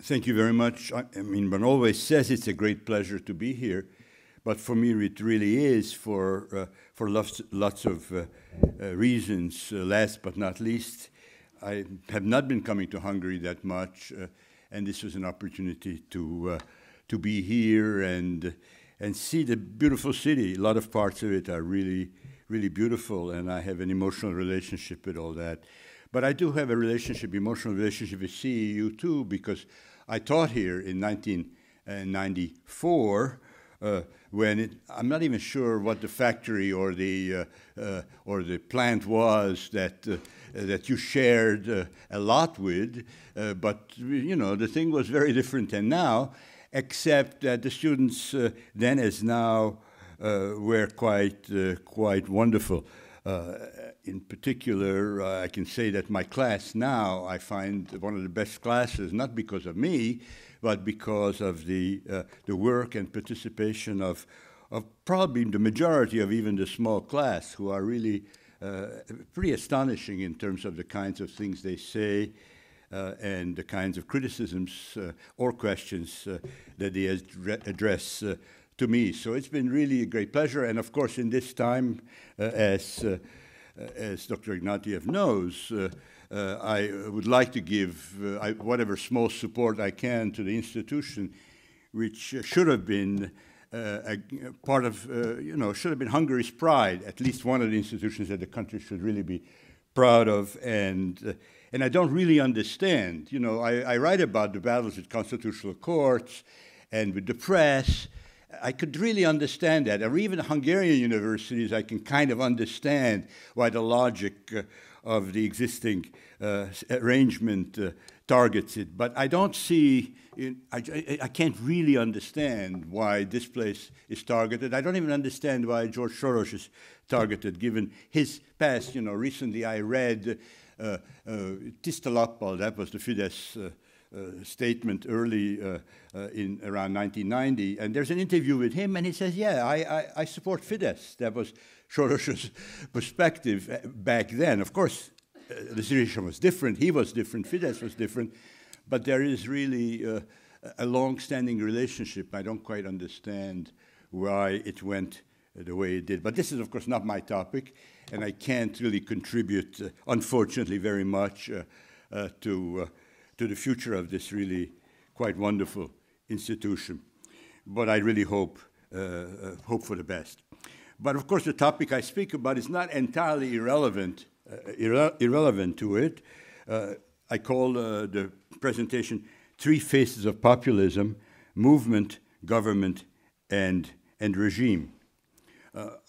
Thank you very much. I mean, one always says it's a great pleasure to be here, but for me it really is for lots of reasons. Last but not least, I have not been coming to Hungary that much, and this was an opportunity to be here and see the beautiful city. A lot of parts of it are really, really beautiful, and I have an emotional relationship with all that. But I do have a emotional relationship with CEU too, because I taught here in 1994 when I'm not even sure what the factory or the plant was that you shared a lot with, but you know, the thing was very different than now, except that the students then as now were quite wonderful. In particular, I can say that my class now I find one of the best classes, not because of me, but because of the work and participation of probably the majority of even the small class, who are really pretty astonishing in terms of the kinds of things they say and the kinds of criticisms or questions that they address to me. So it's been really a great pleasure, and of course in this time, as Dr. Ignatieff knows, I would like to give whatever small support I can to the institution, which should have been a part of, should have been Hungary's pride, at least one of the institutions that the country should really be proud of, and I don't really understand. You know, I write about the battles with constitutional courts and with the press. I could really understand that, or even Hungarian universities, I can kind of understand why the logic of the existing arrangement targets it. But I don't see, I can't really understand why this place is targeted. I don't even understand why George Soros is targeted, given his past. You know, recently I read Tisztalappal, that was the Fidesz statement early in around 1990, and there's an interview with him, and he says, yeah, I support Fidesz. That was Soros's perspective back then. Of course, the situation was different, he was different, Fidesz was different, but there is really a long-standing relationship. I don't quite understand why it went the way it did. But this is, of course, not my topic, and I can't really contribute, unfortunately, very much to the future of this really quite wonderful institution. But I really hope for the best. But of course, the topic I speak about is not entirely irrelevant to it. I call the presentation Three Faces of Populism: Movement, Government, and Regime.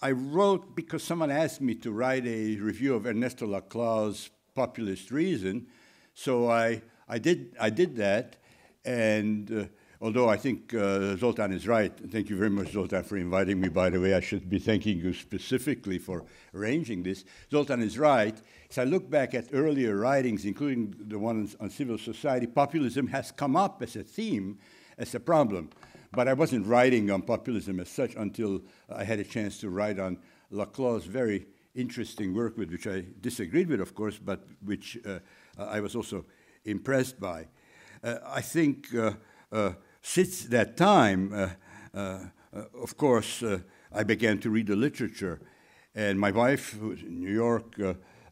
I wrote because someone asked me to write a review of Ernesto Laclau's Populist Reason, so I did that, and although I think Zoltán is right, thank you very much, Zoltán, for inviting me, by the way. I should be thanking you specifically for arranging this. Zoltán is right. As I look back at earlier writings, including the ones on civil society, populism has come up as a theme, as a problem. But I wasn't writing on populism as such until I had a chance to write on Laclau's very interesting work, with which I disagreed with, of course, but which I was also impressed by. I think since that time, of course, I began to read the literature, and my wife, who's in New York,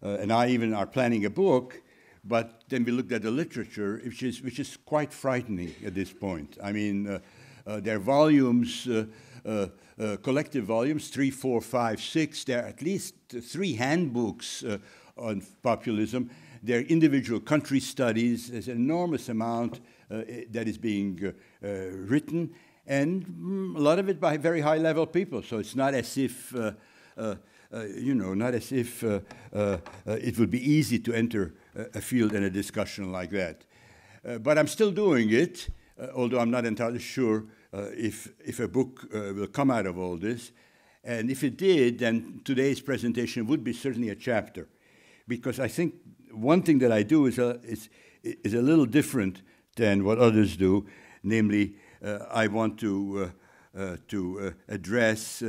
and I even are planning a book, but then we looked at the literature, which is quite frightening at this point. I mean, there are volumes, collective volumes, 3, 4, 5, 6. There are at least 3 handbooks on populism. There are individual country studies. There's an enormous amount that is being written, and a lot of it by very high-level people. So it's not as if, not as if it would be easy to enter a field in a discussion like that. But I'm still doing it, although I'm not entirely sure if a book will come out of all this. And if it did, then today's presentation would be certainly a chapter, because I think one thing that I do is a little different than what others do. Namely, I want to address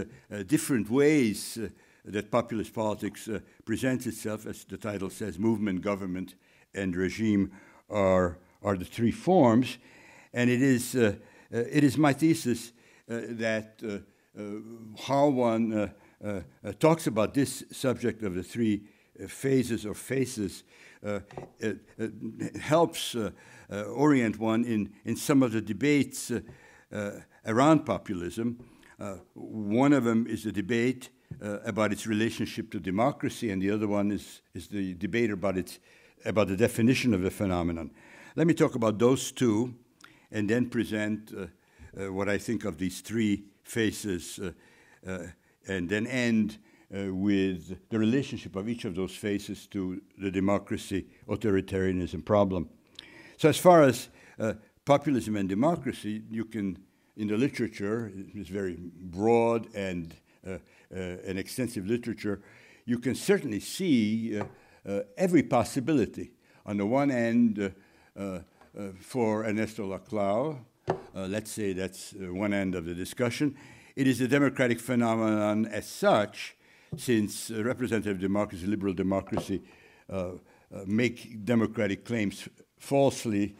different ways that populist politics presents itself. As the title says, movement, government, and regime are the 3 forms. And it is my thesis that how one talks about this subject of the three phases or faces helps orient one in some of the debates around populism. One of them is the debate about its relationship to democracy, and the other one is the debate about the definition of the phenomenon. Let me talk about those two, and then present what I think of these three phases, and then end with the relationship of each of those phases to the democracy authoritarianism problem. So as far as populism and democracy, you can, in the literature, it's very broad and an extensive literature, you can certainly see every possibility. On the one end, for Ernesto Laclau, let's say that's one end of the discussion, it is a democratic phenomenon as such, since representative democracy, liberal democracy make democratic claims falsely.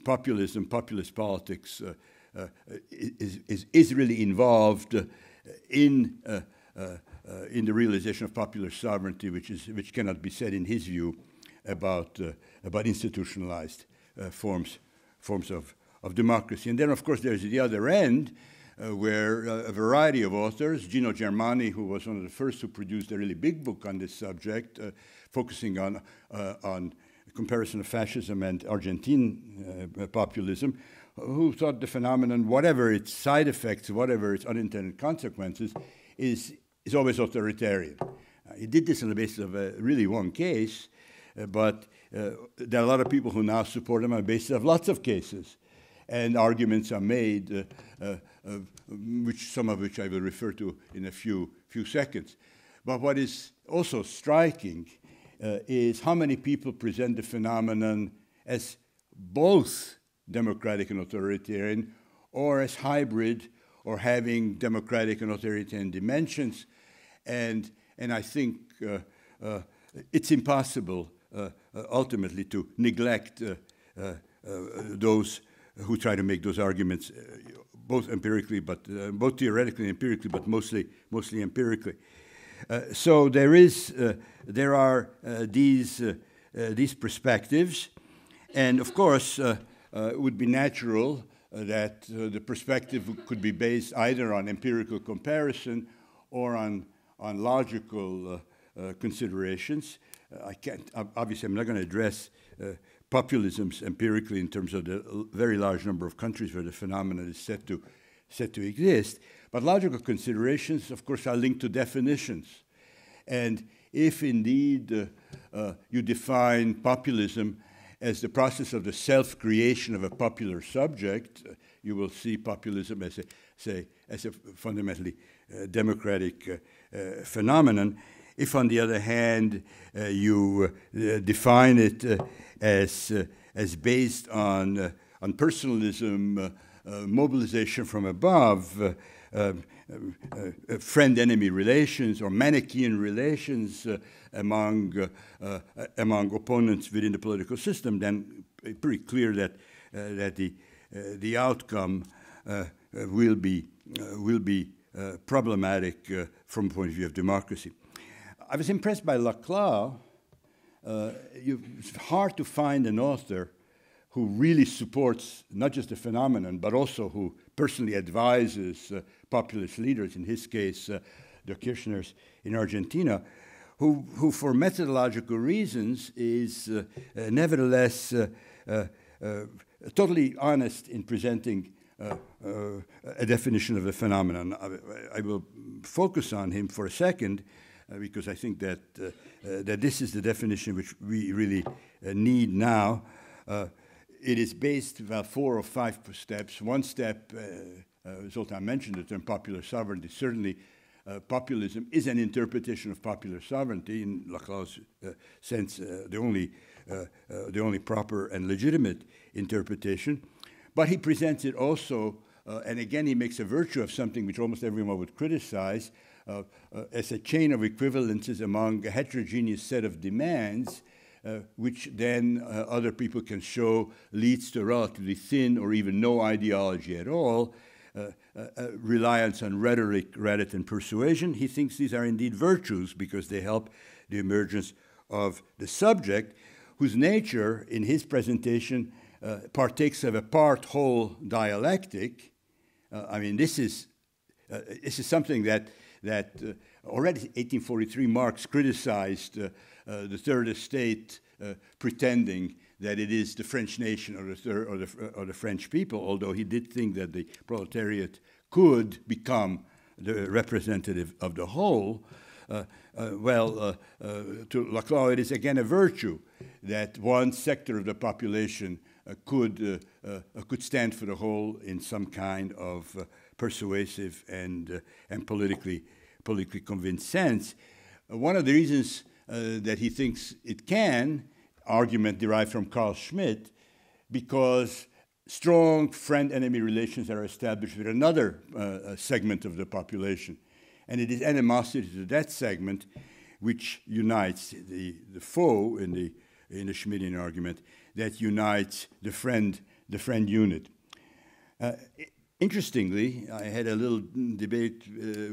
Populism, populist politics is really involved in the realization of popular sovereignty, which cannot be said in his view about institutionalized forms of democracy. And then, of course, there's the other end, where a variety of authors, Gino Germani, who was one of the first who produced a really big book on this subject, focusing on comparison of fascism and Argentine populism, who thought the phenomenon, whatever its side effects, whatever its unintended consequences, is always authoritarian. He did this on the basis of really one case, but there are a lot of people who now support him on the basis of lots of cases. And arguments are made, some of which I will refer to in a few seconds. But what is also striking is how many people present the phenomenon as both democratic and authoritarian, or as hybrid, or having democratic and authoritarian dimensions. And I think it's impossible ultimately to neglect those who try to make those arguments, both empirically, but both theoretically and empirically, but mostly empirically. So there are these perspectives, and of course, it would be natural that the perspective could be based either on empirical comparison or on logical considerations. Obviously, I'm not going to address populisms empirically in terms of the very large number of countries where the phenomenon is said to exist. But logical considerations, of course, are linked to definitions. And if indeed you define populism as the process of the self-creation of a popular subject, you will see populism as a fundamentally democratic phenomenon. If, on the other hand, you define it as based on personalism, mobilization from above, friend-enemy relations or Manichaean relations among opponents within the political system, then it's pretty clear that the outcome will be problematic from the point of view of democracy. I was impressed by Laclau. It's hard to find an author who really supports not just the phenomenon, but also who personally advises populist leaders, in his case, the Kirchners in Argentina, who for methodological reasons is nevertheless totally honest in presenting a definition of the phenomenon. I will focus on him for a second, because I think that this is the definition which we really need now. It is based about 4 or 5 steps. One step, Zoltan mentioned the term popular sovereignty. Certainly, populism is an interpretation of popular sovereignty, in Laclau's sense, the only proper and legitimate interpretation. But he presents it also, and again, he makes a virtue of something which almost everyone would criticize, as a chain of equivalences among a heterogeneous set of demands which then other people can show leads to relatively thin or even no ideology at all, reliance on rhetoric rather than persuasion. He thinks these are indeed virtues because they help the emergence of the subject, whose nature, in his presentation, partakes of a part-whole dialectic. I mean, this is something that already 1843 Marx criticized the third estate, pretending that it is the French nation or the French people, although he did think that the proletariat could become the representative of the whole. To Laclau, it is again a virtue that one sector of the population could stand for the whole in some kind of persuasive and politically convinced sense. One of the reasons that he thinks it can, argument derived from Carl Schmitt, because strong friend-enemy relations are established with another segment of the population. And it is animosity to that segment which unites the foe in the Schmittian argument, that unites the friend unit. Interestingly, I had a little debate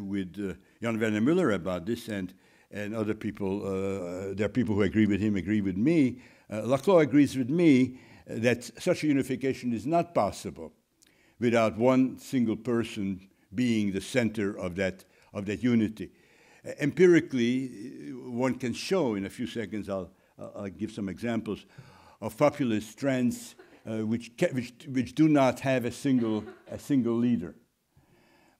with Jan Werner Müller about this, and other people, there are people who agree with him, agree with me. Laclau agrees with me that such a unification is not possible without one single person being the center of that unity. Empirically, one can show, in a few seconds, I'll give some examples of populist trends which do not have a single leader.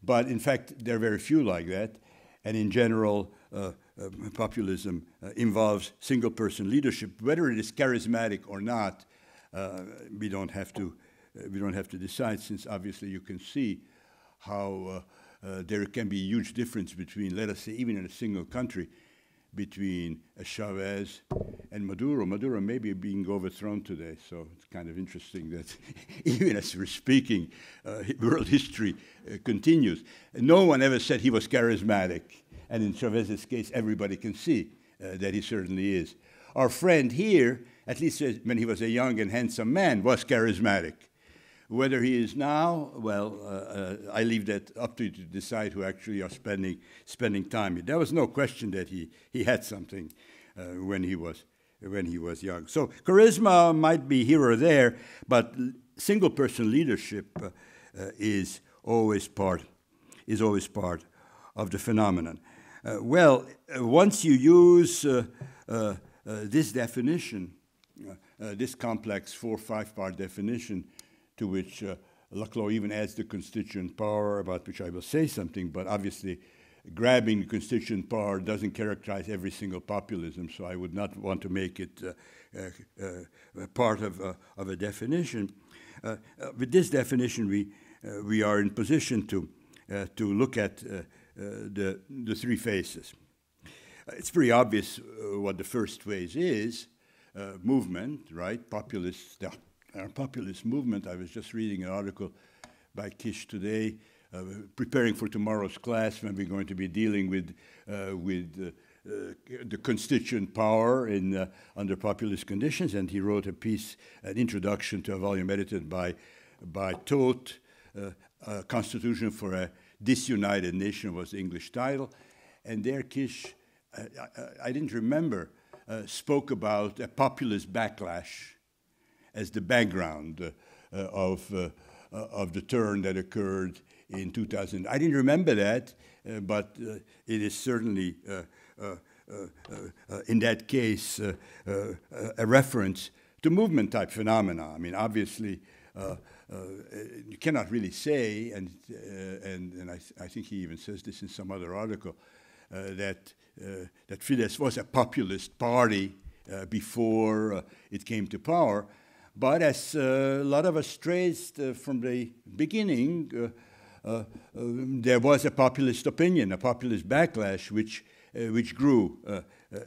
But in fact, there are very few like that, and in general, populism involves single-person leadership. Whether it is charismatic or not, we don't have to decide, since obviously you can see how there can be a huge difference between, let us say, even in a single country, between Chavez and Maduro. Maduro may be being overthrown today, so it's kind of interesting that even as we're speaking, world history continues. No one ever said he was charismatic, and in Chavez's case, everybody can see that he certainly is. Our friend here, at least when he was a young and handsome man, was charismatic. Whether he is now, well, I leave that up to you to decide who actually are spending time. There was no question that he had something when he was young. So charisma might be here or there, but single-person leadership is always part of the phenomenon. Once you use this definition, this complex 4- or 5-part definition, to which Laclau even adds the constituent power, about which I will say something, but obviously grabbing the constituent power doesn't characterize every single populism, so I would not want to make it part of a definition. With this definition, we are in position to look at the three phases. It's pretty obvious what the first phase is, movement, right? Our populist movement. I was just reading an article by Kish today, preparing for tomorrow's class when we're going to be dealing with the constituent power under populist conditions, and he wrote a piece, an introduction to a volume edited by Todt, Constitution for a Disunited Nation was the English title, and there Kish, I didn't remember, spoke about a populist backlash as the background of the turn that occurred in 2000. I didn't remember that, but it is certainly, in that case, a reference to movement-type phenomena. I mean, obviously, you cannot really say, and I think he even says this in some other article, that Fidesz was a populist party before it came to power. But as a lot of us traced from the beginning, there was a populist opinion, a populist backlash, which grew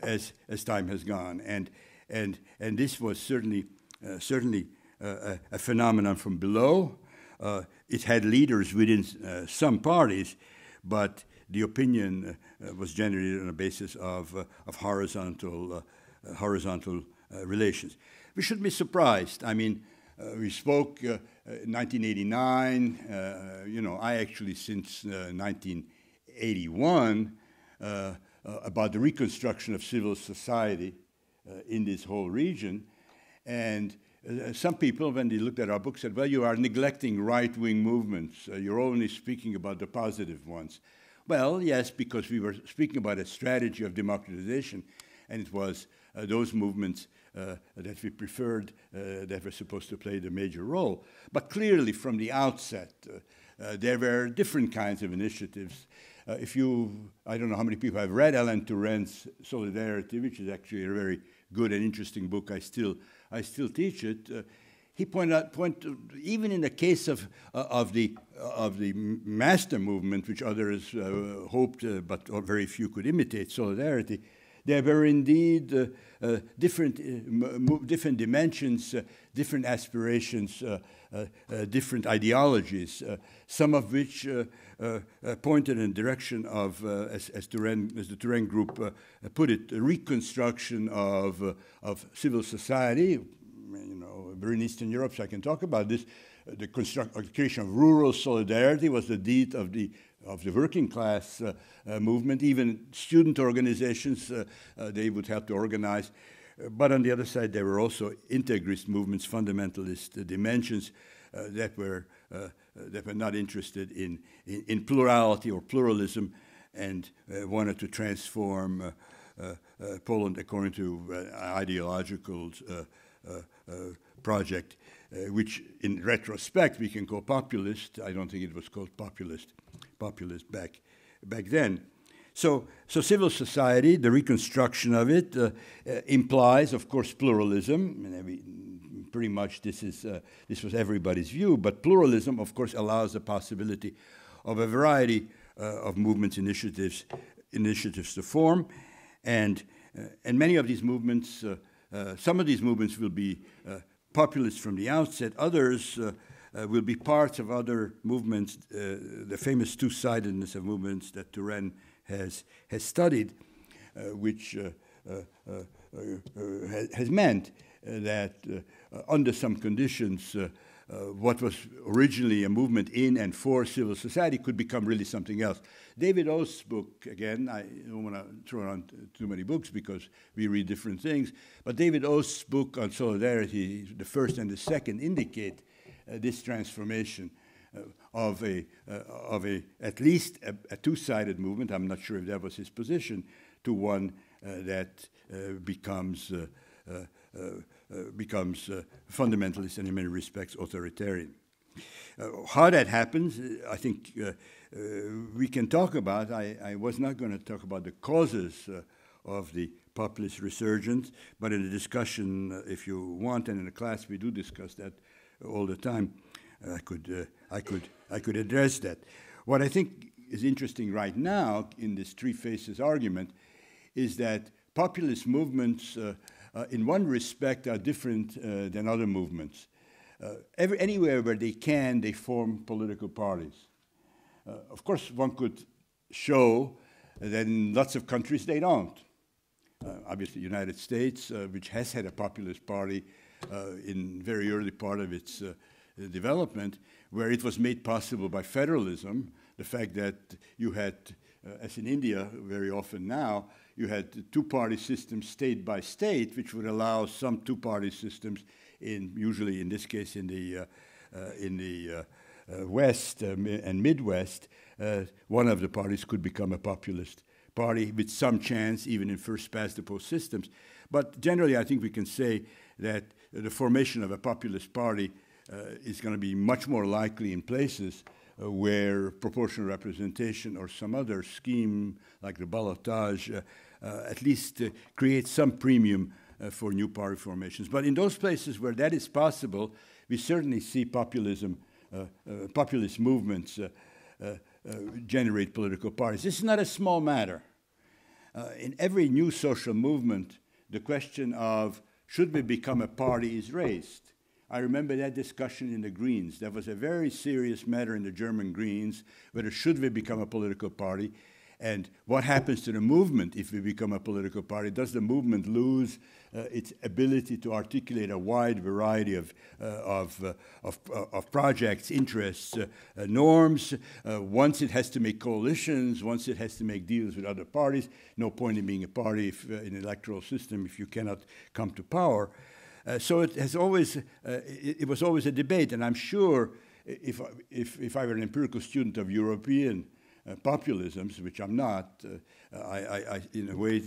as time has gone, and this was certainly a phenomenon from below. It had leaders within some parties, but the opinion was generated on a basis of horizontal relations. We shouldn't be surprised. I mean, we spoke in 1989, I actually since 1981, about the reconstruction of civil society in this whole region. And some people, when they looked at our book, said, well, you are neglecting right-wing movements. You're only speaking about the positive ones. Well, yes, because we were speaking about a strategy of democratization, and it was those movements that we preferred that were supposed to play the major role. But clearly, from the outset, there were different kinds of initiatives. I don't know how many people have read Alan Turent's Solidarity, which is actually a very good and interesting book. I still teach it. He pointed out, even in the case of the master movement, which others hoped, but very few could imitate, Solidarity, there were indeed different dimensions, different aspirations, different ideologies, some of which pointed in the direction of, as the Turent group put it, a reconstruction of civil society. We're in Eastern Europe, so I can talk about this. The creation of rural solidarity was the deed of the working class movement. Even student organizations, they would help to organize. But on the other side, there were also integrist movements, fundamentalist dimensions that were not interested in plurality or pluralism, and wanted to transform Poland according to ideological project, which in retrospect we can call populist. I don't think it was called populist back then. So civil society, the reconstruction of it, implies, of course, pluralism. And pretty much this was everybody's view. But pluralism, of course, allows the possibility of a variety of movements, initiatives to form, and many of these movements. Some of these movements will be populist from the outset. Others will be parts of other movements, the famous two-sidedness of movements that Turent has studied, which has meant that under some conditions, what was originally a movement in and for civil society could become really something else. David Oath's book, again, I don't want to throw around too many books because we read different things, but David Oath's book on solidarity, the first and the second, indicate this transformation of at least a two-sided movement. I'm not sure if that was his position, to one that becomes fundamentalist and in many respects authoritarian. How that happens, I think we can talk about. I was not going to talk about the causes of the populist resurgence, but in a discussion, if you want, and in a class we do discuss that all the time, I could address that. What I think is interesting right now in this three faces argument is that populist movements in one respect are different than other movements. Anywhere where they can, they form political parties. Of course, one could show that in lots of countries they don't. Obviously, the United States, which has had a populist party in very early part of its development, where it was made possible by federalism, the fact that you had, as in India very often now, you had two-party systems state by state, which would allow some two-party systems usually in this case in the West and Midwest, one of the parties could become a populist party with some chance even in first-past-the-post systems. But generally, I think we can say that the formation of a populist party is going to be much more likely in places where proportional representation or some other scheme like the ballotage at least creates some premium for new party formations. But in those places where that is possible, we certainly see populist movements generate political parties. This is not a small matter. In every new social movement, the question of should we become a party is raised. I remember that discussion in the Greens. That was a very serious matter in the German Greens, whether should we become a political party. And what happens to the movement if we become a political party? Does the movement lose its ability to articulate a wide variety of projects, interests, norms? Once it has to make coalitions, once it has to make deals with other parties, no point in being a party in an electoral system if you cannot come to power. So it has always, it was always a debate, and I'm sure if I were an empirical student of European populisms, which I'm not, I in a way,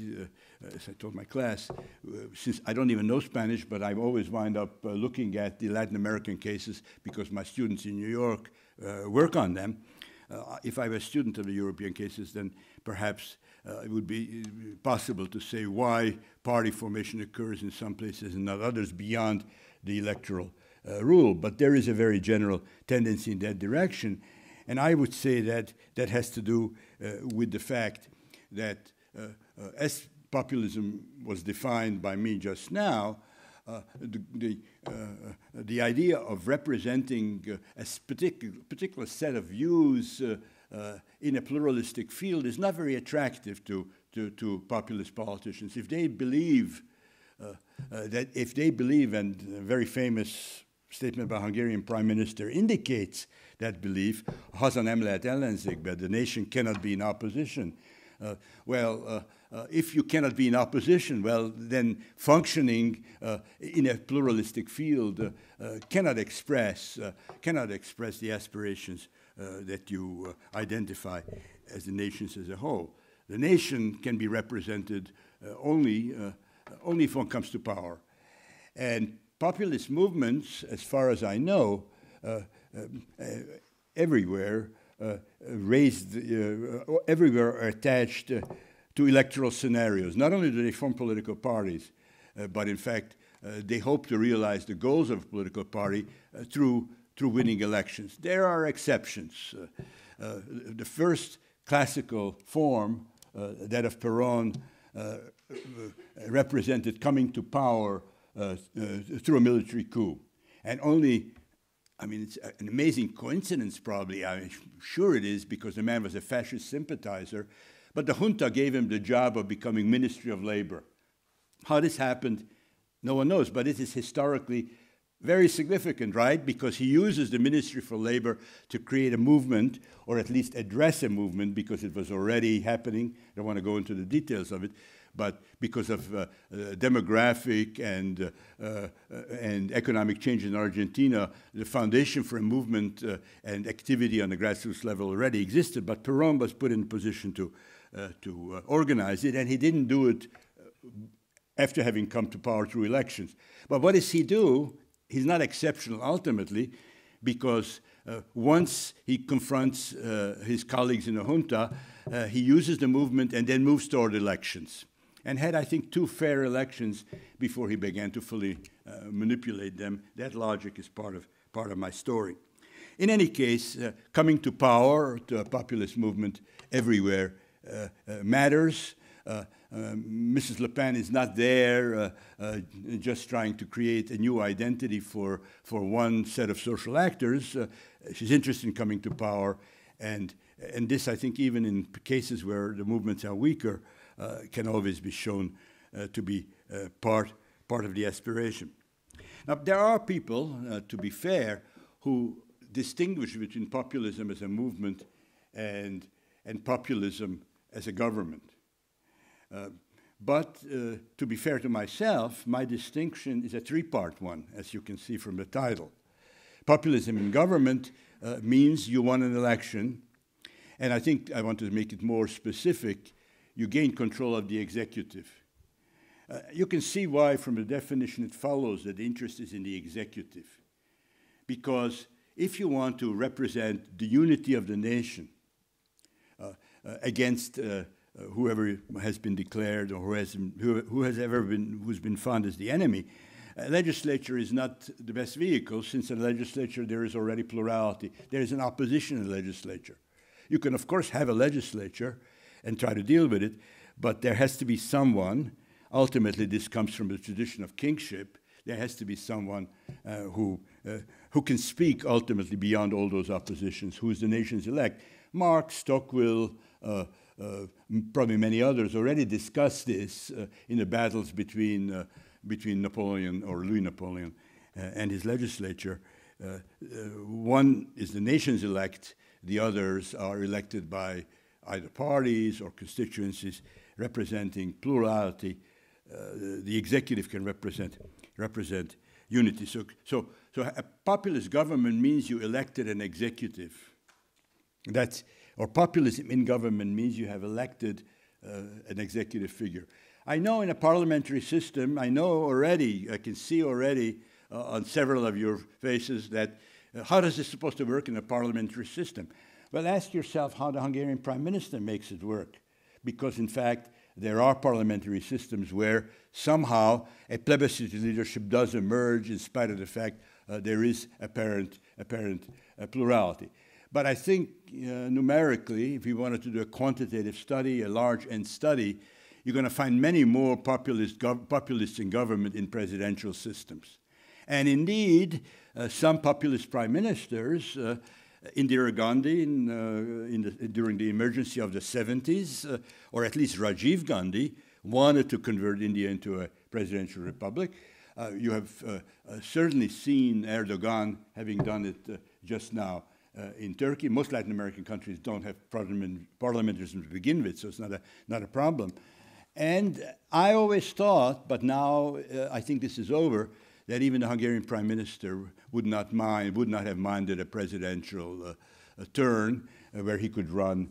as I told my class, since I don't even know Spanish, but I've always wind up looking at the Latin American cases because my students in New York work on them. If I were a student of the European cases, then perhaps it would be possible to say why party formation occurs in some places and not others beyond the electoral rule. But there is a very general tendency in that direction. And I would say that that has to do with the fact that as populism was defined by me just now, the idea of representing a particular set of views in a pluralistic field is not very attractive to populist politicians. If they believe and a very famous statement by Hungarian Prime Minister indicates that belief, haza nem lehet ellenzékbe, the nation cannot be in opposition. If you cannot be in opposition, well, then functioning in a pluralistic field cannot express the aspirations that you identify as the nations as a whole. The nation can be represented only if one comes to power. And populist movements, as far as I know, everywhere everywhere are attached to electoral scenarios. Not only do they form political parties, but in fact, they hope to realize the goals of a political party through winning elections. There are exceptions. The first classical form, that of Perón, represented coming to power through a military coup. And only, I mean, it's an amazing coincidence probably, I'm sure it is, because the man was a fascist sympathizer, but the junta gave him the job of becoming Ministry of Labor. How this happened, no one knows, but it is historically very significant, right? Because he uses the Ministry for Labor to create a movement, or at least address a movement, because it was already happening. I don't want to go into the details of it, but because of demographic and economic change in Argentina, the foundation for a movement and activity on the grassroots level already existed, but Perón was put in a position to organize it, and he didn't do it after having come to power through elections. But what does he do? He's not exceptional ultimately, because once he confronts his colleagues in the junta, he uses the movement and then moves toward elections. And had, I think, 2 fair elections before he began to fully manipulate them. That logic is part of my story. In any case, coming to power, to a populist movement everywhere matters. Mrs. Le Pen is not there just trying to create a new identity for one set of social actors. She's interested in coming to power, and this, I think, even in cases where the movements are weaker, can always be shown to be part of the aspiration. Now, there are people, to be fair, who distinguish between populism as a movement and populism as a government. But to be fair to myself, my distinction is a 3-part one, as you can see from the title. Populism in government means you won an election, and I think I want to make it more specific. You gain control of the executive. You can see why, from the definition, it follows that the interest is in the executive. Because if you want to represent the unity of the nation against whoever has been declared or who's been found as the enemy, legislature is not the best vehicle, since in the legislature there is already plurality. There is an opposition in the legislature. You can, of course, have a legislature and try to deal with it, but there has to be someone, ultimately this comes from the tradition of kingship, there has to be someone who can speak ultimately beyond all those oppositions, who is the nation's elect. Marx, Tocqueville, probably many others already discussed this in the battles between Napoleon or Louis Napoleon and his legislature. One is the nations elect, the others are elected by either parties or constituencies representing plurality. The executive can represent unity. So a populist government means you elected an executive. Or populism in government means you have elected an executive figure. I know in a parliamentary system, I can see already on several of your faces that how is this supposed to work in a parliamentary system? Well, ask yourself how the Hungarian Prime Minister makes it work. Because in fact, there are parliamentary systems where somehow a plebiscite leadership does emerge in spite of the fact there is apparent plurality. But I think numerically, if you wanted to do a quantitative study, a large end study, you're going to find many more populists in government in presidential systems. And indeed, some populist prime ministers, Indira Gandhi during the emergency of the 70s, or at least Rajiv Gandhi, wanted to convert India into a presidential republic. You have certainly seen Erdogan having done it just now in Turkey. Most Latin American countries don't have parliamentarism to begin with, so it's not a problem. And I always thought, but now I think this is over, that even the Hungarian prime minister would not have minded a presidential turn where he could run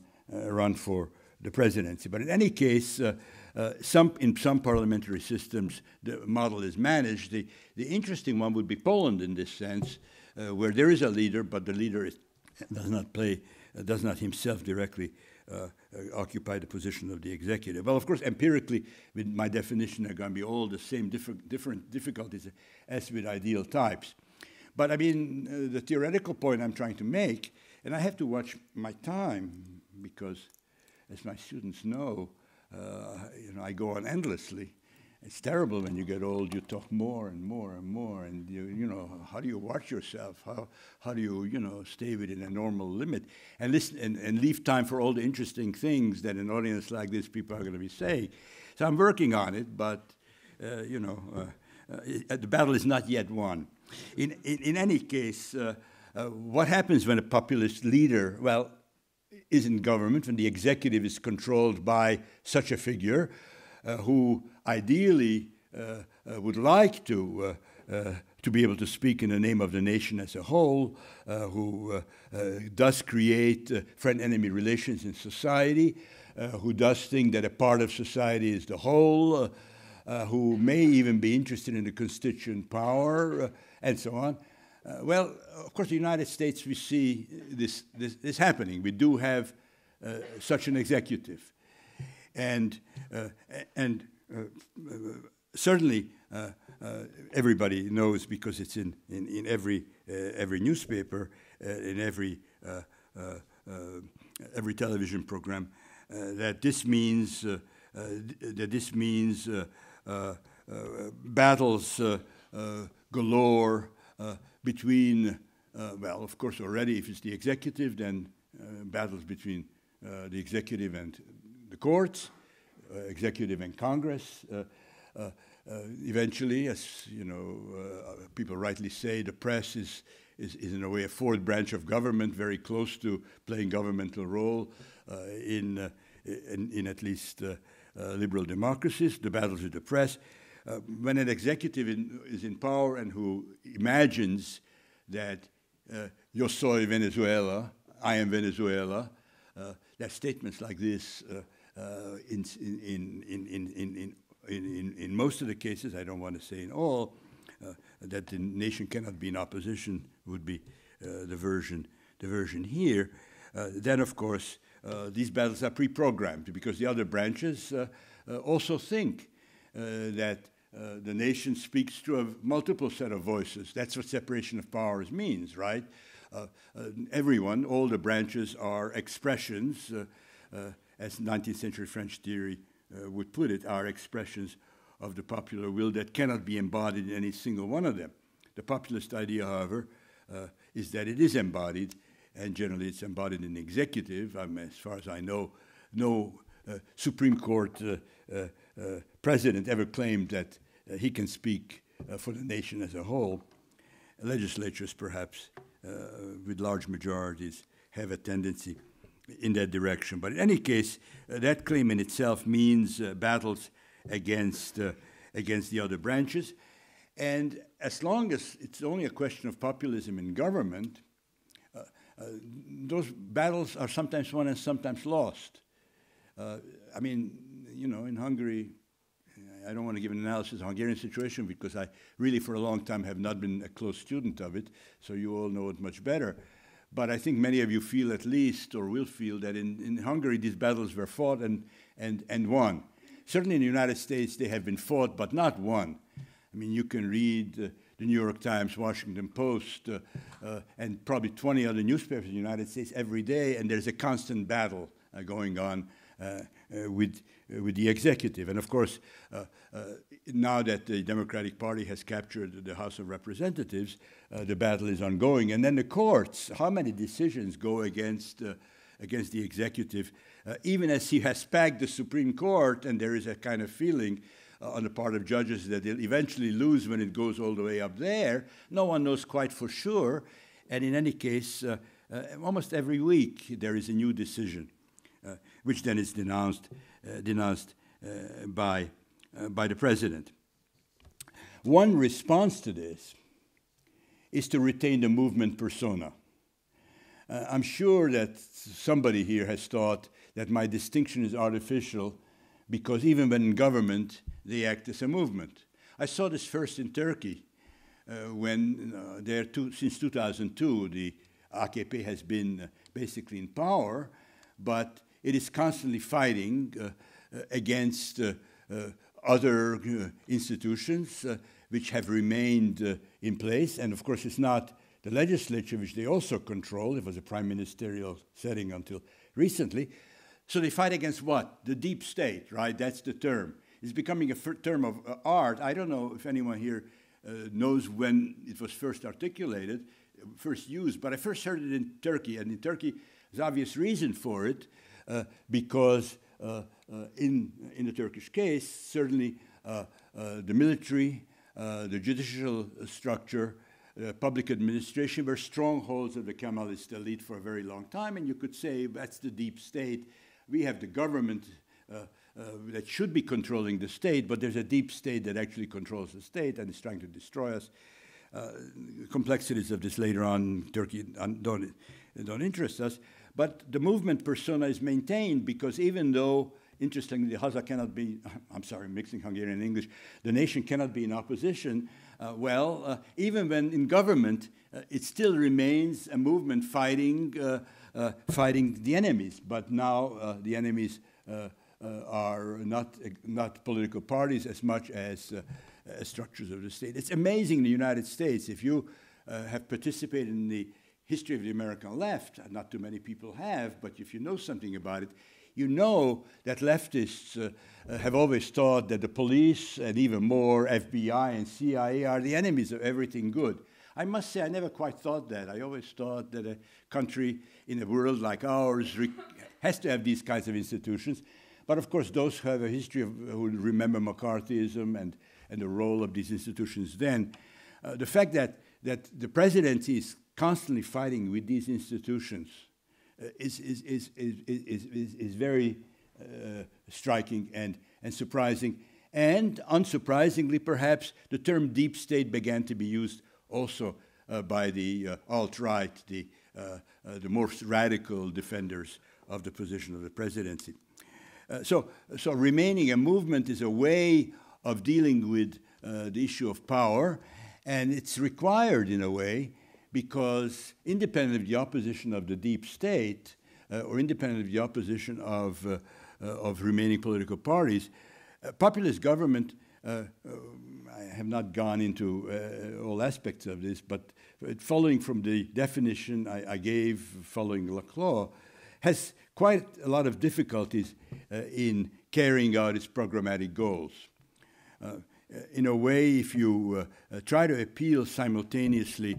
for the presidency. But in any case, in some parliamentary systems, the model is managed. The interesting one would be Poland in this sense, where there is a leader, but the leader does not himself directly occupy the position of the executive. Well, of course, empirically, with my definition, there are going to be all the same different difficulties as with ideal types. But I mean, the theoretical point I'm trying to make, and I have to watch my time because, as my students know, I go on endlessly. It's terrible when you get old. You talk more and more and more, and how do you watch yourself? How do you stay within a normal limit and listen and leave time for all the interesting things that an audience like this people are going to be saying? So I'm working on it, but the battle is not yet won. In any case, what happens when a populist leader, is in government, when the executive is controlled by such a figure who ideally would like to be able to speak in the name of the nation as a whole, who does create friend-enemy relations in society, who does think that a part of society is the whole, who may even be interested in the constituent power, and so on. Well, of course, in the United States, we see this happening. We do have such an executive. And certainly everybody knows, because it's in every newspaper, in every television program, that this means battles galore between. Well, of course, already if it's the executive, then battles between the executive and the courts, executive and Congress. Eventually, as people rightly say, the press is in a way a fourth branch of government, very close to playing governmental role in at least liberal democracies. The battles with the press. When an executive is in power and who imagines that yo soy Venezuela, I am Venezuela, that statements like this in most of the cases, I don't want to say in all, that the nation cannot be in opposition would be the version here. Then, of course, these battles are pre-programmed because the other branches also think that the nation speaks through a multiple set of voices. That's what separation of powers means, right? Everyone, all the branches are expressions, as 19th century French theory would put it, are expressions of the popular will that cannot be embodied in any single one of them. The populist idea, however, is that it is embodied, and generally it's embodied in the executive. As far as I know, no Supreme Court president ever claimed that he can speak for the nation as a whole. Legislatures, perhaps, with large majorities, have a tendency in that direction. But in any case, that claim in itself means battles against the other branches. And as long as it's only a question of populism in government, those battles are sometimes won and sometimes lost. I mean, you know, in Hungary, I don't want to give an analysis of the Hungarian situation because I really for a long time have not been a close student of it, so you all know it much better. But I think many of you feel at least, or will feel, that in Hungary these battles were fought and won. Certainly in the United States they have been fought but not won. I mean, you can read the New York Times, Washington Post, and probably 20 other newspapers in the United States every day, and there's a constant battle going on with the executive. And of course, now that the Democratic Party has captured the House of Representatives, the battle is ongoing. And then the courts, how many decisions go against the executive, even as he has packed the Supreme Court, and there is a kind of feeling on the part of judges that they'll eventually lose when it goes all the way up there. No one knows quite for sure. And in any case, almost every week there is a new decision, which then is denounced by the president. One response to this is to retain the movement persona. I'm sure that somebody here has thought that my distinction is artificial because even when in government, they act as a movement. I saw this first in Turkey when since 2002, the AKP has been basically in power, but it is constantly fighting against other institutions which have remained in place. And of course, it's not the legislature, which they also control. It was a prime ministerial setting until recently. So they fight against what? The deep state, right? That's the term. It's becoming a term of art. I don't know if anyone here knows when it was first articulated, first used, but I first heard it in Turkey. And in Turkey, there's obvious reason for it, because in the Turkish case, certainly the military, the judicial structure, public administration were strongholds of the Kemalist elite for a very long time, and you could say that's the deep state. We have the government that should be controlling the state, but there's a deep state that actually controls the state and is trying to destroy us. Complexities of this later on in Turkey don't interest us. But the movement persona is maintained because even though, interestingly, Haza cannot be, I'm sorry, mixing Hungarian and English, the nation cannot be in opposition, even when in government, it still remains a movement fighting the enemies. But now the enemies are not political parties as much as structures of the state. It's amazing in the United States, if you have participated in the history of the American left, not too many people have, but if you know something about it, you know that leftists have always thought that the police and even more FBI and CIA are the enemies of everything good. I must say I never quite thought that. I always thought that a country in a world like ours has to have these kinds of institutions. But of course, those who have a history who remember McCarthyism and the role of these institutions then, the fact that the presidency is constantly fighting with these institutions is very striking and surprising. And unsurprisingly, perhaps, the term deep state began to be used also by the alt-right, the most radical defenders of the position of the presidency. So remaining a movement is a way of dealing with the issue of power, and it's required in a way because independent of the opposition of the deep state or independent of the opposition of remaining political parties, populist government, I have not gone into all aspects of this, but following from the definition I gave following Laclau, has quite a lot of difficulties in carrying out its programmatic goals. In a way, if you try to appeal simultaneously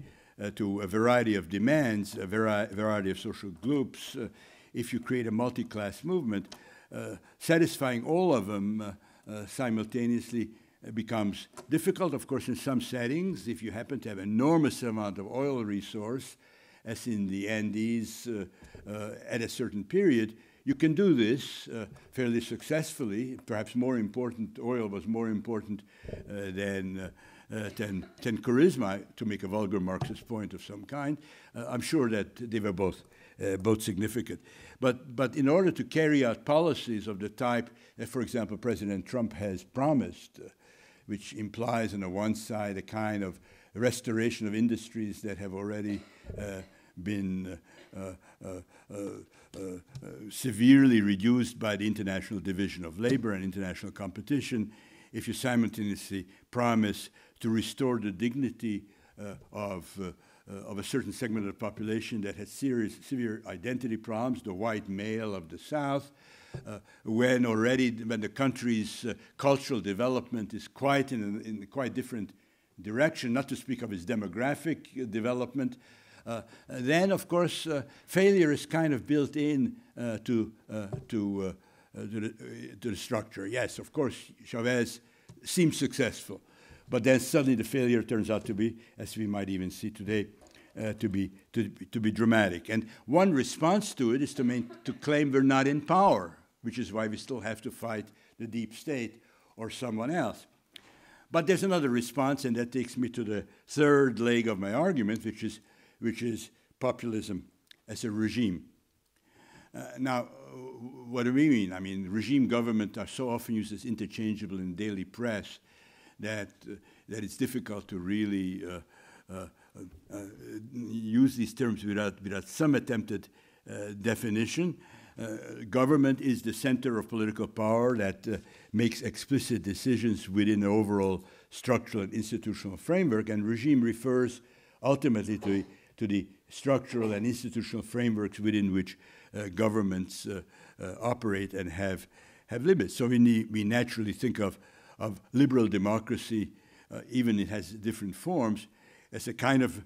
to a variety of demands, a variety of social groups, if you create a multi-class movement, satisfying all of them simultaneously becomes difficult. Of course, in some settings, if you happen to have enormous amount of oil resource, as in the Andes at a certain period, you can do this fairly successfully. Perhaps more important, oil was more important than charisma, to make a vulgar Marxist point of some kind. I'm sure that they were both significant. But in order to carry out policies of the type that, for example, President Trump has promised, which implies on the one side a kind of restoration of industries that have already been severely reduced by the International Division of Labor and international competition, if you simultaneously promise to restore the dignity of a certain segment of the population that has severe identity problems, the white male of the South, when the country's cultural development is quite in a quite different direction, not to speak of its demographic development, then, of course, failure is kind of built in to the structure. Yes, of course, Chavez seems successful, but then suddenly the failure turns out to be, as we might even see today, to be dramatic. And one response to it is to claim we're not in power, which is why we still have to fight the deep state or someone else. But there's another response, and that takes me to the third leg of my argument, which is populism as a regime. Now, what do we mean? I mean, regime government are so often used as interchangeable in daily press that it's difficult to really use these terms without some attempted definition. Government is the center of political power that makes explicit decisions within the overall structural and institutional framework, and regime refers ultimately to the structural and institutional frameworks within which governments operate and have limits. So we naturally think of liberal democracy, even it has different forms, as a kind of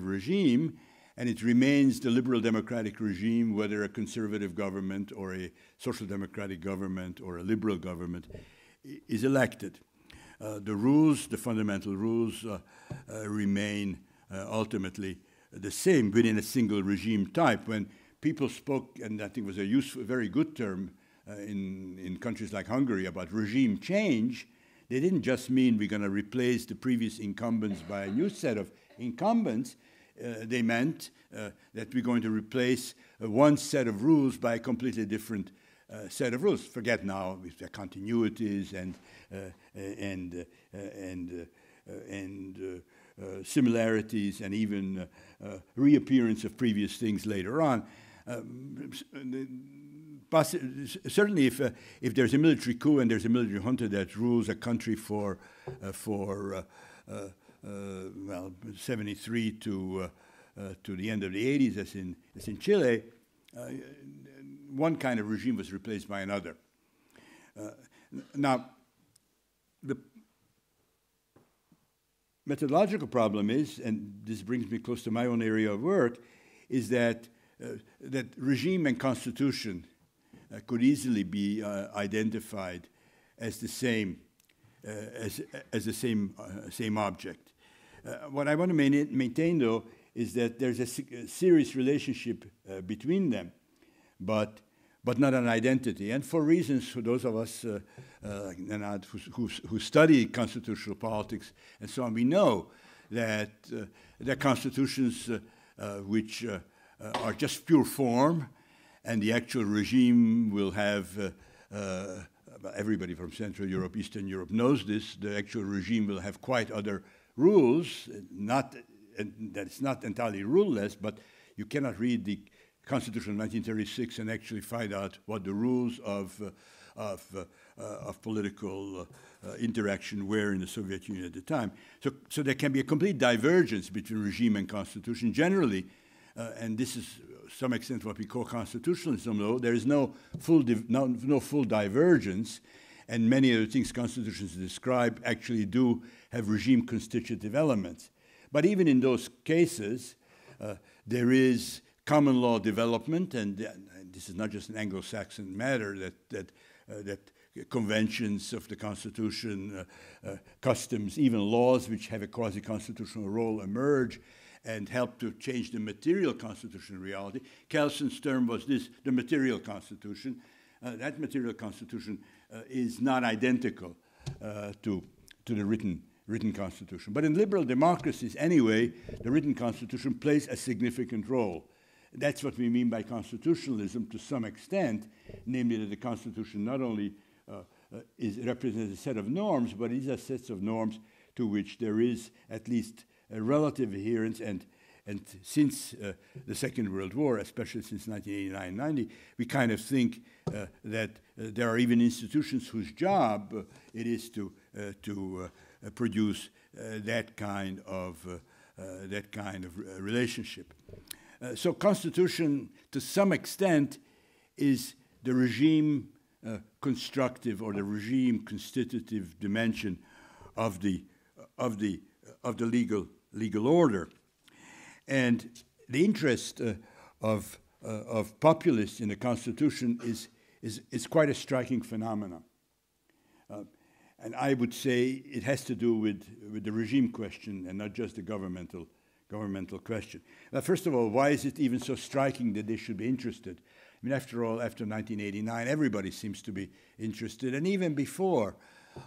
regime, and it remains the liberal democratic regime, whether a conservative government or a social democratic government or a liberal government is elected. The rules, the fundamental rules, remain ultimately the same within a single regime type. When people spoke, and I think it was a useful, very good term in countries like Hungary about regime change, they didn't just mean we're going to replace the previous incumbents by a new set of incumbents. They meant that we're going to replace one set of rules by a completely different set of rules. Forget now if there are continuities and similarities and even reappearance of previous things later on. Certainly, if there's a military coup and there's a military junta that rules a country for 73 to the end of the 80s, as in Chile, one kind of regime was replaced by another. Now, the methodological problem is, and this brings me close to my own area of work, is that regime and constitution could easily be identified as the same same object. What I want to maintain, though, is that there's a serious relationship between them, but not an identity. And for reasons, for those of us who study constitutional politics and so on, we know that there are constitutions which are just pure form, and the actual regime will have, everybody from Central Europe, Eastern Europe knows this, the actual regime will have quite other rules, that it's not entirely ruleless, but you cannot read the Constitution of 1936 and actually find out what the rules of political interaction were in the Soviet Union at the time. So there can be a complete divergence between regime and constitution. Generally, and this is to some extent what we call constitutionalism, though, there is no full divergence, and many of the things constitutions describe actually do have regime constitutive elements. But even in those cases, there is common law development, and this is not just an Anglo-Saxon matter, that conventions of the Constitution, customs, even laws which have a quasi-constitutional role emerge and help to change the material constitutional reality. Kelson's term was this, the material constitution. That material constitution is not identical to the written constitution. But in liberal democracies anyway, the written constitution plays a significant role. That's what we mean by constitutionalism to some extent, namely that the constitution not only represents a set of norms, but these are sets of norms to which there is at least a relative adherence, and since the Second World War, especially since 1989-90, we kind of think that there are even institutions whose job it is to produce that kind of relationship. So constitution, to some extent, is the regime constructive or the regime constitutive dimension of the legal order, and the interest of populists in the constitution is quite a striking phenomenon, and I would say it has to do with the regime question and not just the governmental question. Now, first of all, why is it even so striking that they should be interested? I mean, after all, after 1989, everybody seems to be interested, and even before,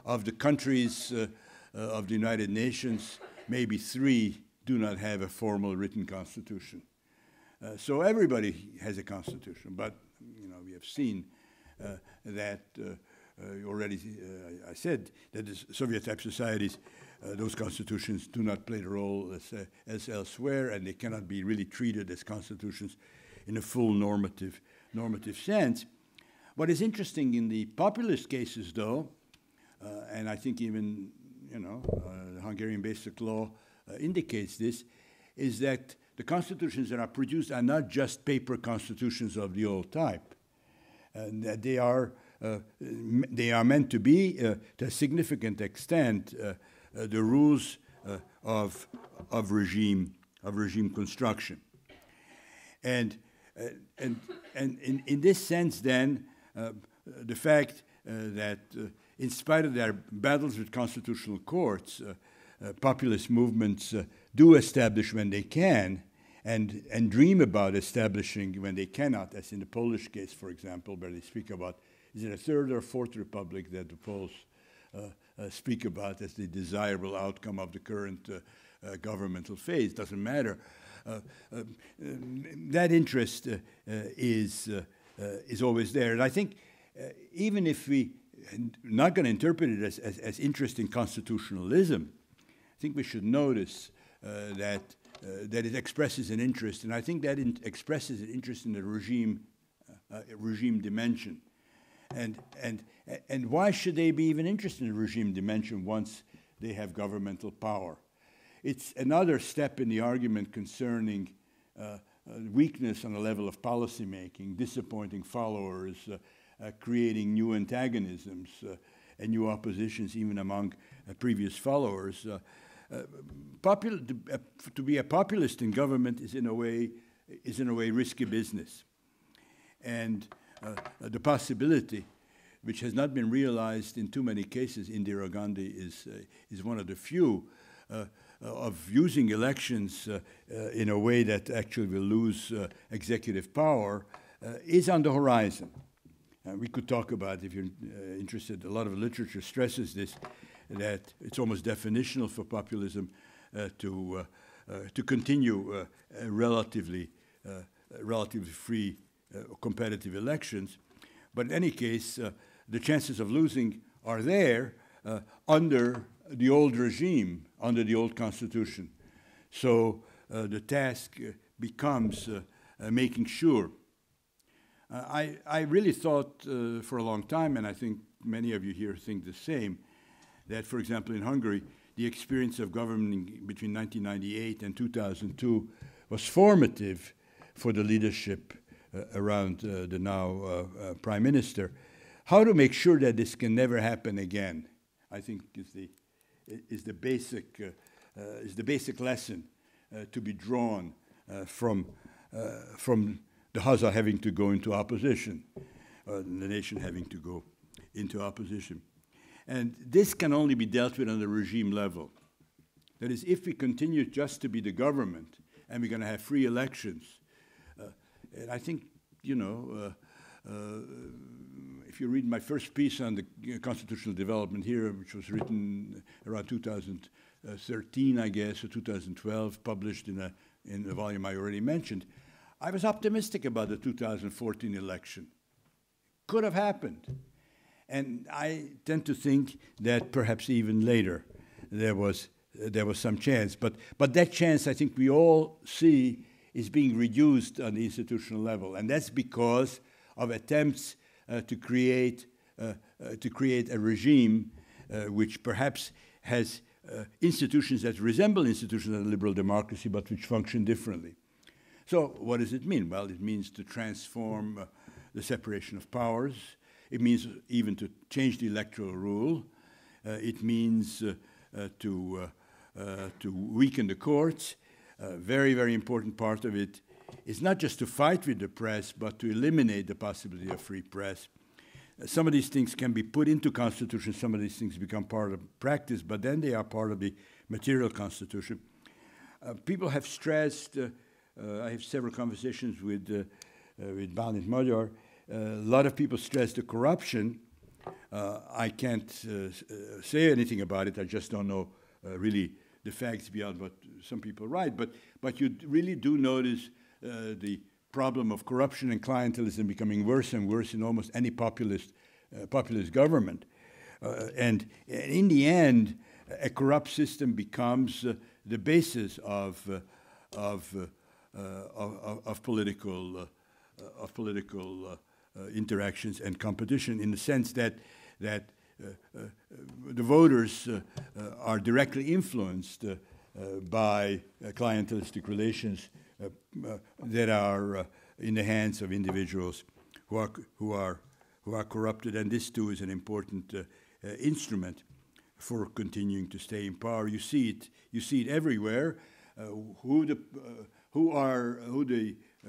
of the countries of the United Nations, maybe 3 do not have a formal written constitution. So everybody has a constitution, but we have seen that already. I said that the Soviet-type societies, those constitutions do not play the role as elsewhere, and they cannot be really treated as constitutions in a full normative sense. What is interesting in the populist cases, though, and I think even the Hungarian Basic Law indicates this, is that the constitutions that are produced are not just paper constitutions of the old type, and that they are meant to be, to a significant extent, the rules of regime construction, and in this sense, then, the fact that in spite of their battles with constitutional courts, populist movements do establish when they can, and dream about establishing when they cannot, as in the Polish case, for example, where they speak about, is it a third or fourth republic that the Poles speak about as the desirable outcome of the current governmental phase? Doesn't matter. That interest is always there, and I think even if we not going to interpret it as interest in constitutionalism, I think we should notice that it expresses an interest, and I think that expresses an interest in the regime dimension. And why should they be even interested in the regime dimension once they have governmental power? It's another step in the argument concerning weakness on the level of policy making, disappointing followers, creating new antagonisms and new oppositions even among previous followers. To be a populist in government is in a way risky business, and the possibility, which has not been realized in too many cases, Indira Gandhi is one of the few, of using elections in a way that actually will lose executive power, is on the horizon. We could talk about, if you're interested, a lot of literature stresses this, that it's almost definitional for populism to continue relatively free competitive elections. But in any case, the chances of losing are there under the old regime, under the old constitution. So the task becomes making sure. I really thought for a long time, and I think many of you here think the same, that, for example, in Hungary, the experience of governing between 1998 and 2002 was formative for the leadership around the now Prime Minister. How to make sure that this can never happen again, I think, is the basic lesson to be drawn from the Haza having to go into opposition, the nation having to go into opposition. And this can only be dealt with on the regime level. That is, if we continue just to be the government and we're going to have free elections, and I think, you know, if you read my first piece on the constitutional development here, which was written around 2013, I guess, or 2012, published in the volume I already mentioned, I was optimistic about the 2014 election. Could have happened. And I tend to think that perhaps even later there was some chance. But that chance, I think we all see, is being reduced on the institutional level. And that's because of attempts to create a regime which perhaps has institutions that resemble institutions of a liberal democracy, but which function differently. So what does it mean? Well, it means to transform the separation of powers. It means even to change the electoral rule. It means to weaken the courts. Very, very important part of it is not just to fight with the press, but to eliminate the possibility of free press. Some of these things can be put into constitution. Some of these things become part of practice, but then they are part of the material constitution. People have stressed, I have several conversations with Bálint Magyar. A lot of people stress the corruption. I can't say anything about it. I just don't know really the facts beyond what some people write. But you really do notice the problem of corruption and clientelism becoming worse and worse in almost any populist government. And in the end, a corrupt system becomes the basis of political interactions and competition, in the sense that the voters are directly influenced by clientelistic relations that are in the hands of individuals who are corrupted, and this too is an important instrument for continuing to stay in power. You see it everywhere. Who the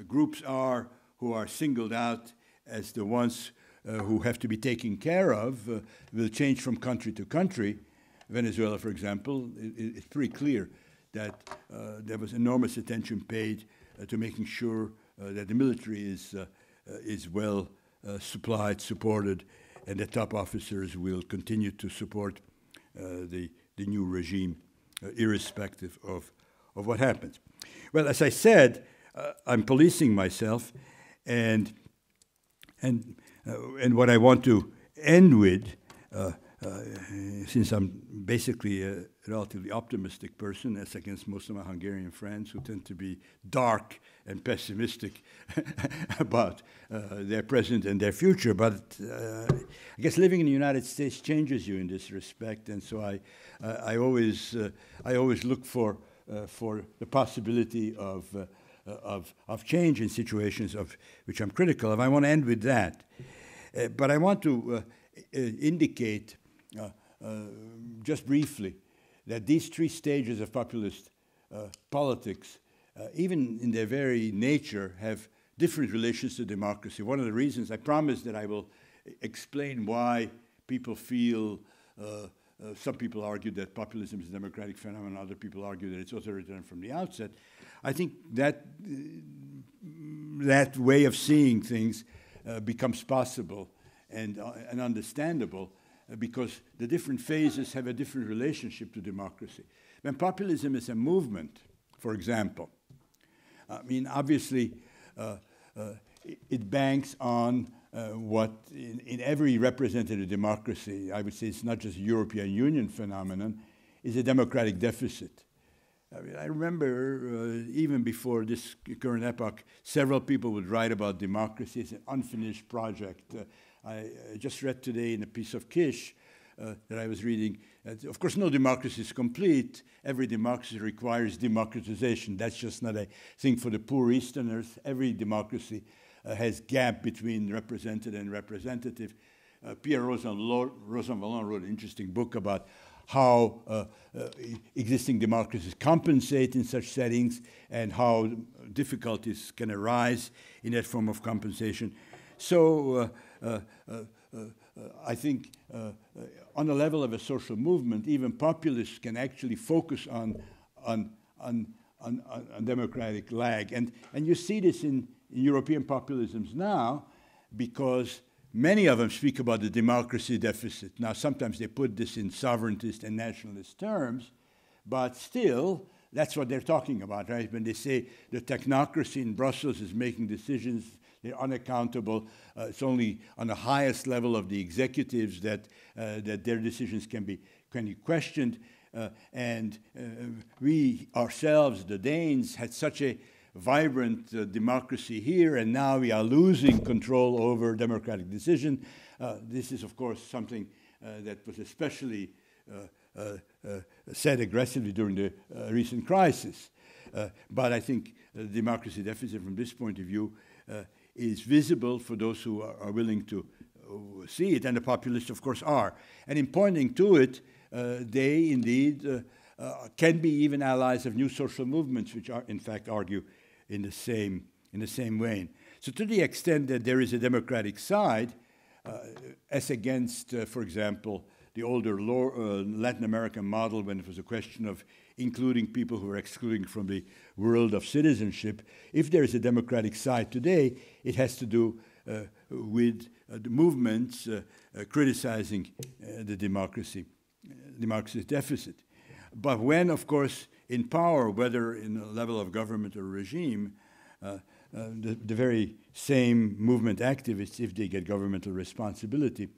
groups are who are singled out as the ones who have to be taken care of will change from country to country. Venezuela, for example, it's pretty clear that there was enormous attention paid to making sure that the military is well supplied, supported, and that top officers will continue to support the new regime, irrespective of what happens. Well, as I said, I'm policing myself, and what I want to end with, since I'm basically a relatively optimistic person, as against most of my Hungarian friends who tend to be dark and pessimistic about their present and their future. But I guess living in the United States changes you in this respect, and so I always look for the possibility of change in situations of which I'm critical of. I want to end with that, but I want to indicate just briefly that these three stages of populist politics, even in their very nature, have different relations to democracy. One of the reasons I promised that I will explain why people feel, some people argue that populism is a democratic phenomenon, other people argue that it's authoritarian from the outset. I think that that way of seeing things becomes possible and understandable because the different phases have a different relationship to democracy. When populism is a movement, for example, I mean, obviously, it banks on what in every representative democracy, I would say it's not just a European Union phenomenon, is a democratic deficit. I mean, I remember even before this current epoch, several people would write about democracy as an unfinished project. I just read today in a piece of Kish that I was reading, of course, no democracy is complete. Every democracy requires democratization. That's just not a thing for the poor Easterners. Every democracy has gap between represented and representative. Pierre Rosanvallon wrote an interesting book about how existing democracies compensate in such settings and how difficulties can arise in that form of compensation. So I think on the level of a social movement, even populists can actually focus on democratic lag. And you see this in European populisms now, because many of them speak about the democracy deficit. Now, sometimes they put this in sovereigntist and nationalist terms, but still, that's what they're talking about, right? When they say the technocracy in Brussels is making decisions, they're unaccountable. It's only on the highest level of the executives that their decisions can be questioned. And we ourselves, the Danes, had such a vibrant democracy here, and now we are losing control over democratic decision. This is, of course, something that was especially said aggressively during the recent crisis. But I think the democracy deficit from this point of view is visible for those who are willing to see it, and the populists, of course, are. And in pointing to it, they indeed can be even allies of new social movements, which are, in fact, argue in the same vein. So to the extent that there is a democratic side, as against, for example, the older Latin American model, when it was a question of including people who were excluded from the world of citizenship, if there is a democratic side today, it has to do with the movements criticizing the democracy deficit. But when, of course, in power, whether in a level of government or regime, the very same movement activists, if they get governmental responsibility,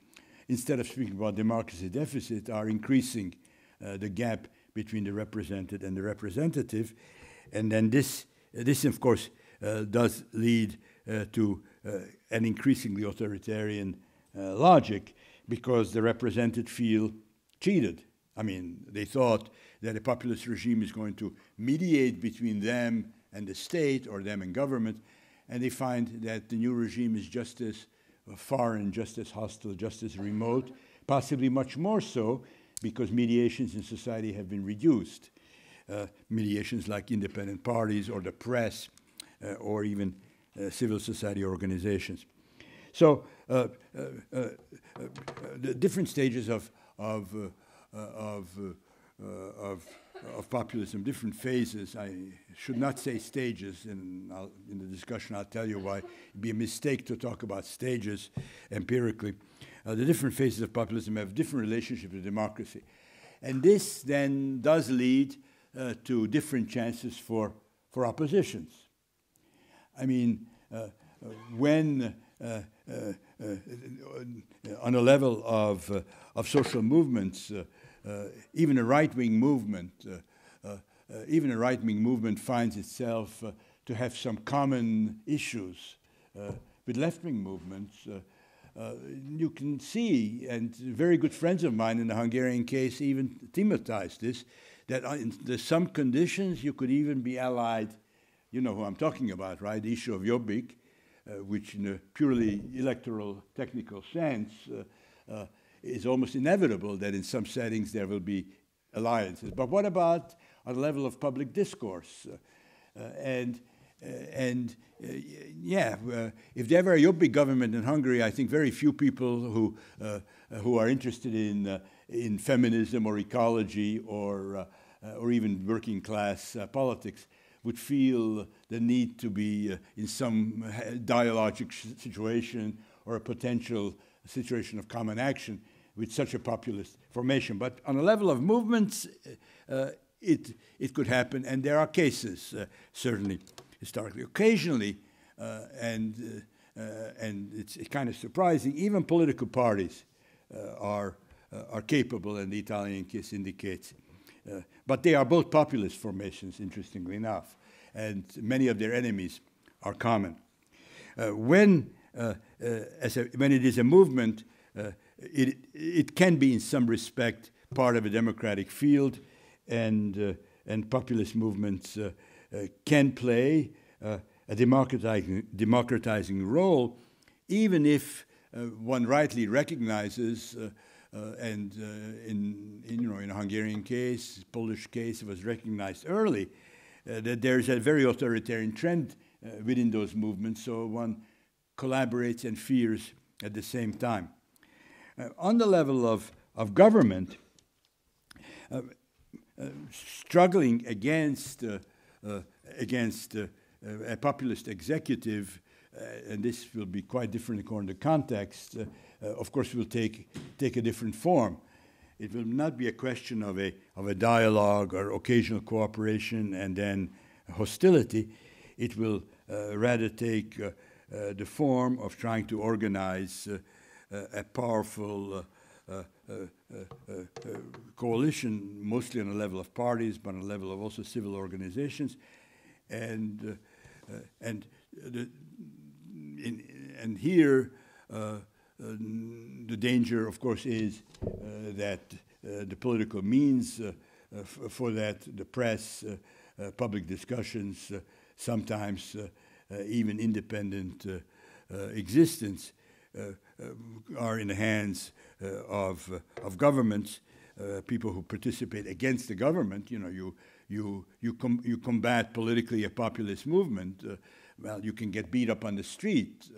instead of speaking about democracy deficit, are increasing the gap between the represented and the representative. And then this of course, does lead to an increasingly authoritarian logic, because the represented feel cheated. I mean, they thought that a populist regime is going to mediate between them and the state, or them and government, and they find that the new regime is just as foreign, just as hostile, just as remote, possibly much more so, because mediations in society have been reduced. Mediations like independent parties or the press or even civil society organizations. So the different stages of populism, different phases. I should not say stages, and in the discussion I'll tell you why it'd be a mistake to talk about stages empirically. The different phases of populism have different relationships with democracy. And this then does lead to different chances for oppositions. I mean, when on a level of social movements, even a right-wing movement, finds itself to have some common issues with left-wing movements. You can see, and very good friends of mine in the Hungarian case even thematized this, that under some conditions you could even be allied. You know who I'm talking about, right? The issue of Jobbik, which in a purely electoral technical sense is almost inevitable that in some settings there will be alliances. But what about on the level of public discourse? If there were a Jobbik government in Hungary, I think very few people who are interested in feminism or ecology or even working class politics would feel the need to be in some dialogic situation or a potential situation of common action with such a populist formation. But on a level of movements, it could happen, and there are cases, certainly, historically. Occasionally, and it's kind of surprising, even political parties are capable, and the Italian case indicates. But they are both populist formations, interestingly enough, and many of their enemies are common. When it is a movement, it can be in some respect part of a democratic field, and populist movements can play a democratizing role, even if one rightly recognizes and in a Hungarian case, Polish case, it was recognized early that there's a very authoritarian trend within those movements, so one collaborates and fears at the same time. On the level of government, struggling against a populist executive, and this will be quite different according to context, of course will take a different form. It will not be a question of a dialogue or occasional cooperation and then hostility. It will rather take the form of trying to organize a powerful coalition, mostly on the level of parties, but on the level of also civil organizations, and here the danger, of course, is that the political means for that, the press, public discussions, sometimes even independent existence, are in the hands of governments, people who participate against the government. You combat politically a populist movement. Well, you can get beat up on the street,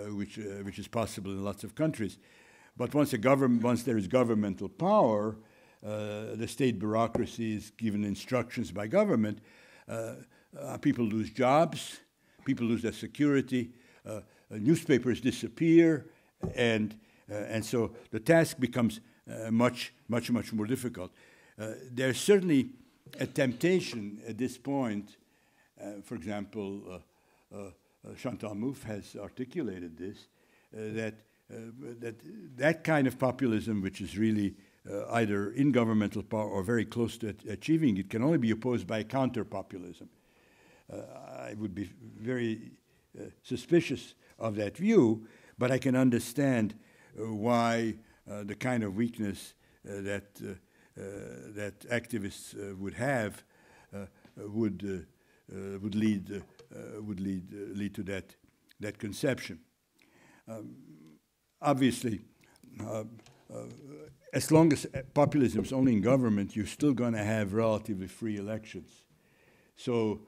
which is possible in lots of countries. But once there is governmental power, the state bureaucracy is given instructions by government. People lose jobs, people lose their security, newspapers disappear, and so the task becomes much more difficult. There's certainly a temptation at this point. For example, Chantal Mouffe has articulated this, that kind of populism, which is really either in governmental power or very close to achieving it, can only be opposed by counter-populism. I would be very suspicious of that view, but I can understand why the kind of weakness that activists would have would lead to that conception. Obviously, as long as populism is only in government, you're still going to have relatively free elections. So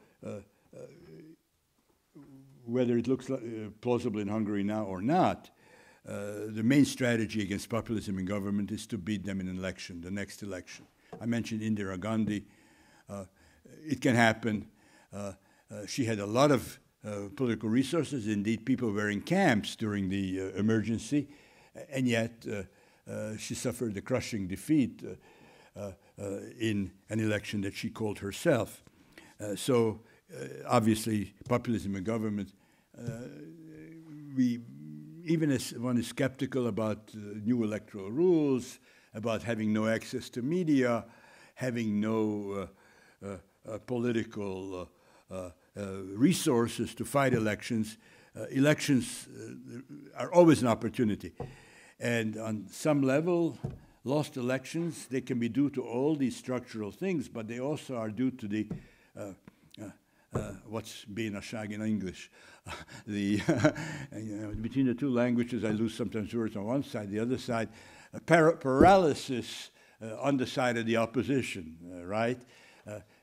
whether it looks plausible in Hungary now or not, the main strategy against populism in government is to beat them in an election, the next election. I mentioned Indira Gandhi. It can happen. She had a lot of political resources. Indeed, people were in camps during the emergency, and yet she suffered a crushing defeat in an election that she called herself. So obviously, populism in government, even as one is skeptical about new electoral rules, about having no access to media, having no political resources to fight elections, elections are always an opportunity. And on some level, lost elections, they can be due to all these structural things, but they also are due to the what's bénaság in English. Between the two languages, I lose sometimes words on one side, the other side. Paralysis on the side of the opposition, right?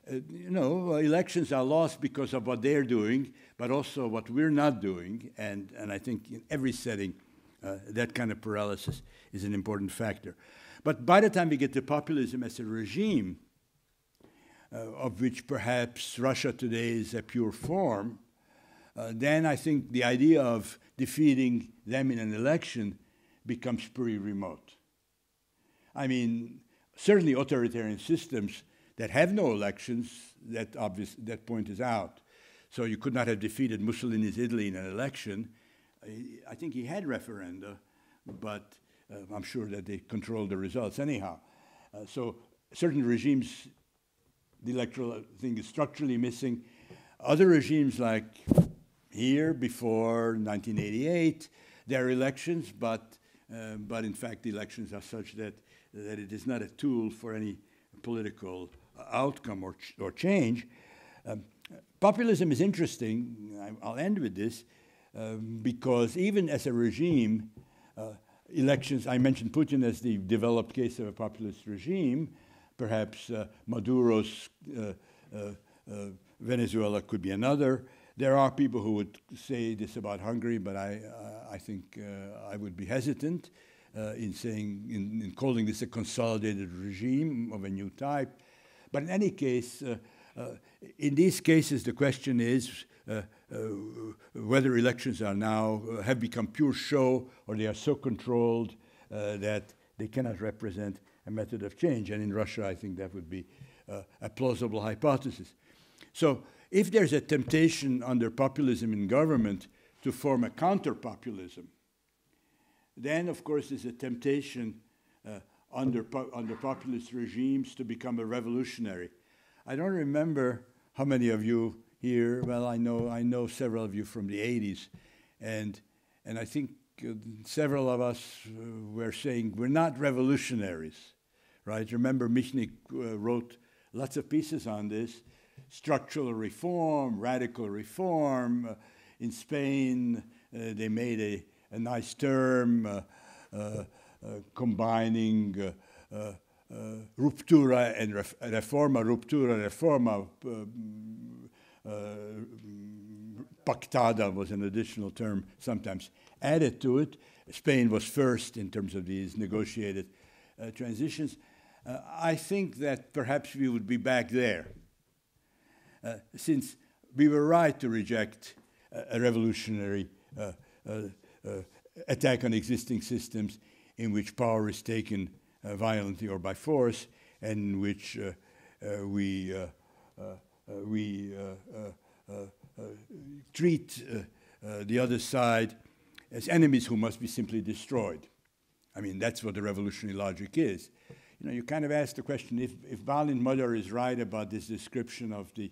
Elections are lost because of what they're doing, but also what we're not doing. And I think in every setting, that kind of paralysis is an important factor. But by the time we get to populism as a regime, of which perhaps Russia today is a pure form, then I think the idea of defeating them in an election becomes pretty remote. I mean, certainly authoritarian systems that have no elections, that point is out. So you could not have defeated Mussolini's Italy in an election. I think he had referenda, but I'm sure that they controlled the results anyhow. So certain regimes, the electoral thing is structurally missing. Other regimes like here before 1988, there are elections, but in fact the elections are such that it is not a tool for any political outcome or change. Populism is interesting. I'll end with this because even as a regime, elections, I mentioned Putin as the developed case of a populist regime. Perhaps Maduro's Venezuela could be another. There are people who would say this about Hungary, but I think I would be hesitant in calling this a consolidated regime of a new type. But in any case, in these cases, the question is whether elections are now have become pure show, or they are so controlled that they cannot represent a method of change. And in Russia, I think that would be a plausible hypothesis. So if there's a temptation under populism in government to form a counter-populism, then, of course, there's a temptation under populist regimes to become a revolutionary. I don't remember how many of you here, well, I know several of you from the 80s, and I think several of us were saying we're not revolutionaries, right? Remember, Michnik wrote lots of pieces on this. Structural reform, radical reform. In Spain, they made a nice term combining ruptura and reforma. Ruptura, reforma, pactada was an additional term sometimes added to it. Spain was first in terms of these negotiated transitions. I think that perhaps we would be back there. Since we were right to reject a revolutionary attack on existing systems in which power is taken violently or by force, and in which we treat the other side as enemies who must be simply destroyed. I mean, that's what the revolutionary logic is. You know, you kind of ask the question, if Balint Magyar is right about this description of the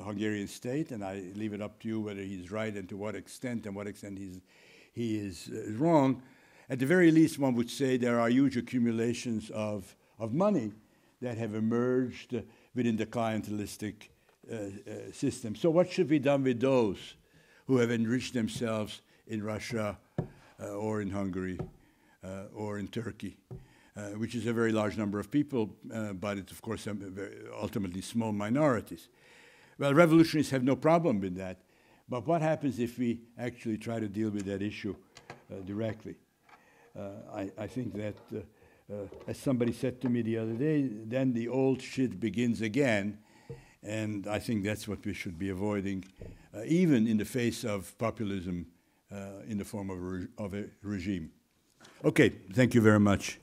Hungarian state, and I leave it up to you whether he's right and to what extent he is wrong. At the very least, one would say there are huge accumulations of money that have emerged within the clientelistic system. So what should be done with those who have enriched themselves in Russia or in Hungary or in Turkey, which is a very large number of people, but it's, of course, ultimately small minorities. Well, revolutionaries have no problem with that. But what happens if we actually try to deal with that issue directly? I think that, as somebody said to me the other day, then the old shit begins again. And I think that's what we should be avoiding, even in the face of populism in the form of a regime. Okay, thank you very much.